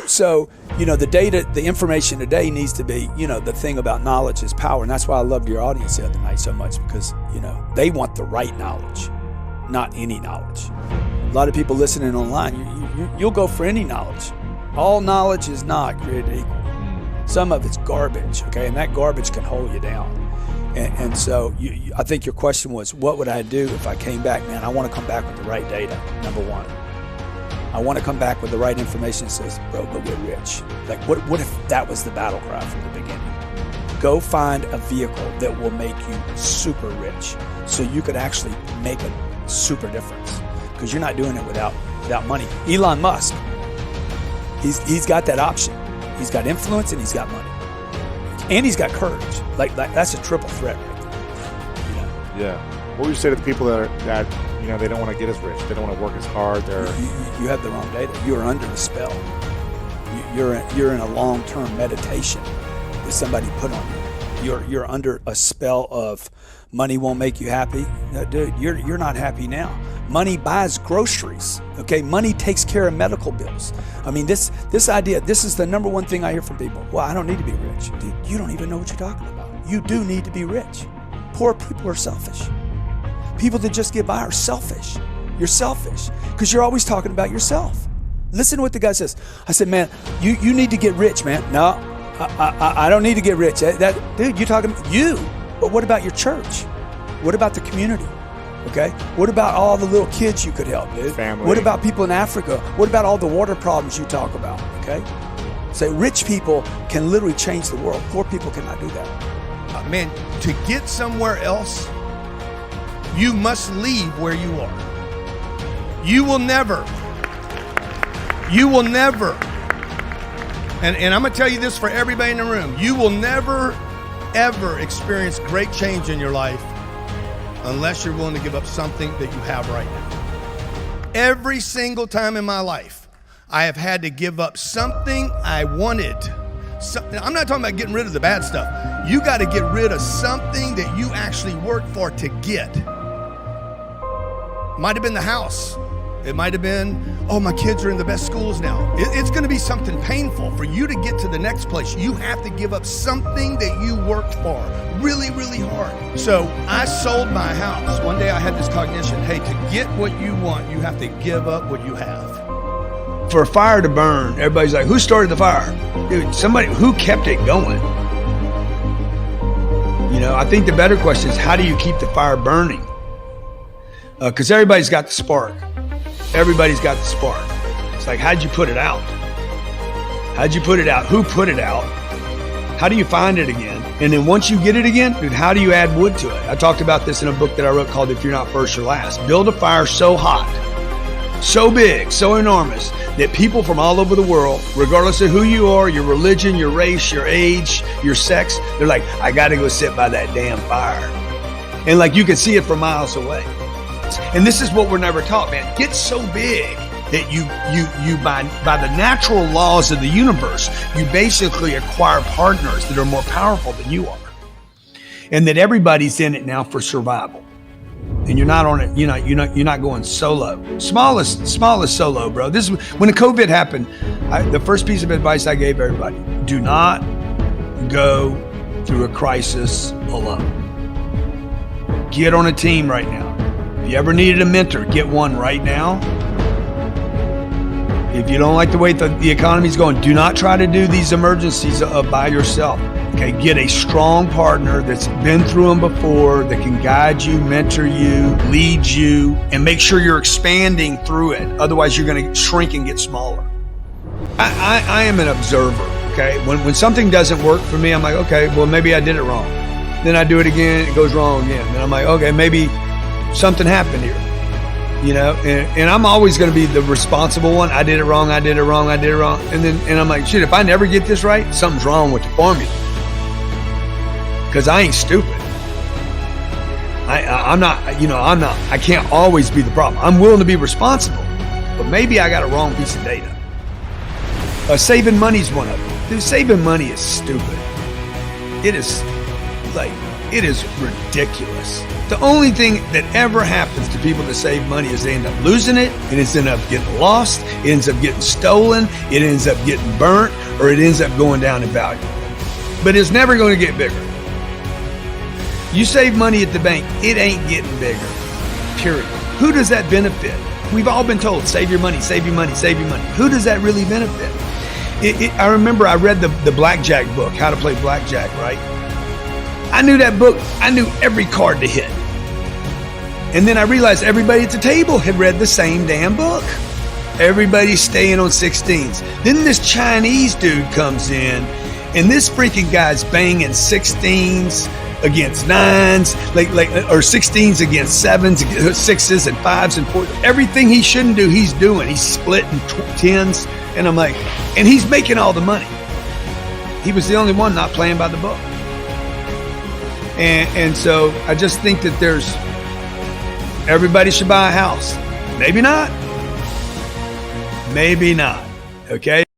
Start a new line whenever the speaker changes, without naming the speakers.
So, the data, the information today needs to be, the thing about knowledge is power. And that's why I loved your audience the other night so much, because, they want the right knowledge, not any knowledge. A lot of people listening online, you'll go for any knowledge. All knowledge is not created equal. Some of it's garbage, okay? And that garbage can hold you down. And so I think your question was, what would I do if I came back? Man, I want to come back with the right data, number one. I want to come back with the right information that says, bro, go get rich. Like, what if that was the battle cry from the beginning? Go find a vehicle that will make you super rich so you could actually make a super difference, because you're not doing it without money. Elon Musk, he's got that option. He's got influence and he's got money. And he's got courage. Like that's a triple threat right there.
Yeah. What would you say to the people that they don't want to get as rich, they don't want to work as hard?
You have the wrong data. You are under a spell. You're in a long-term meditation that somebody put on you. You're under a spell of money won't make you happy. No, dude, you're not happy now. Money buys groceries. Okay, money takes care of medical bills. I mean, this idea, this is the number one thing I hear from people. Well, I don't need to be rich. Dude, you don't even know what you're talking about. You do need to be rich. Poor people are selfish. People that just get by are selfish. You're selfish because you're always talking about yourself. Listen to what the guy says. I said, man, you need to get rich, man. No, I don't need to get rich. Dude, you're talking you. But what about your church? What about the community? Okay. What about all the little kids you could help, dude?
Family.
What about people in Africa? What about all the water problems you talk about? Okay. So rich people can literally change the world. Poor people cannot do that.
Man, to get somewhere else, you must leave where you are. You will never, and I'm going to tell you this for everybody in the room, you will never, ever experience great change in your life unless you're willing to give up something that you have right now. Every single time in my life, I have had to give up something I wanted. I'm not talking about getting rid of the bad stuff. You got to get rid of something that you actually worked for to get. Might have been the house. It might have been, oh, my kids are in the best schools now. It's going to be something painful. For you to get to the next place, you have to give up something that you worked for really, really hard. So I sold my house. One day I had this cognition, hey, to get what you want, you have to give up what you have.
For a fire to burn, everybody's like, who started the fire? Dude, somebody, who kept it going? I think the better question is, how do you keep the fire burning? Because everybody's got the spark. Everybody's got the spark. It's like, how'd you put it out? How'd you put it out? Who put it out? How do you find it again? And then once you get it again, dude, how do you add wood to it? I talked about this in a book that I wrote called If You're Not First, You're Last. Build a fire so hot, so big, so enormous that people from all over the world, regardless of who you are, your religion, your race, your age, your sex, they're like, I got to go sit by that damn fire. And like you can see it from miles away. And this is what we're never taught, man. Get so big that you by the natural laws of the universe, you basically acquire partners that are more powerful than you are. And that everybody's in it now for survival. And you're not on it, you're not going solo. Smallest solo, bro. This is when the COVID happened. The first piece of advice I gave everybody: do not go through a crisis alone. Get on a team right now. If you ever needed a mentor, get one right now. If you don't like the way the economy's going, do not try to do these emergencies by yourself. Okay, get a strong partner that's been through them before, that can guide you, mentor you, lead you, and make sure you're expanding through it. Otherwise, you're going to shrink and get smaller. I am an observer, okay? When something doesn't work for me, I'm like, okay, well, maybe I did it wrong. Then I do it again, it goes wrong again. Then I'm like, okay, maybe something happened here. And I'm always going to be the responsible one. I did it wrong. And I'm like, shit, if I never get this right, something's wrong with the formula. Because I ain't stupid. I can't always be the problem. I'm willing to be responsible, but maybe I got a wrong piece of data. Saving money's one of them. Dude, saving money is stupid. It is like, It is ridiculous. The only thing that ever happens to people that save money is they end up losing it. It ends up getting lost. It ends up getting stolen. It ends up getting burnt, or it ends up going down in value. But it's never going to get bigger. You save money at the bank, it ain't getting bigger. Period. Who does that benefit? We've all been told, save your money, save your money, save your money. Who does that really benefit? I remember I read the blackjack book, How to Play Blackjack, right? I knew that book. I knew every card to hit. And then I realized everybody at the table had read the same damn book. Everybody's staying on 16s. Then this Chinese dude comes in, and this freaking guy's banging 16s against 9s, or 16s against 7s, 6s and 5s and 4s. Everything he shouldn't do, he's doing. He's splitting 10s. And I'm like, and he's making all the money. He was the only one not playing by the book. And so I just think that everybody should buy a house. Maybe not. Maybe not. Okay.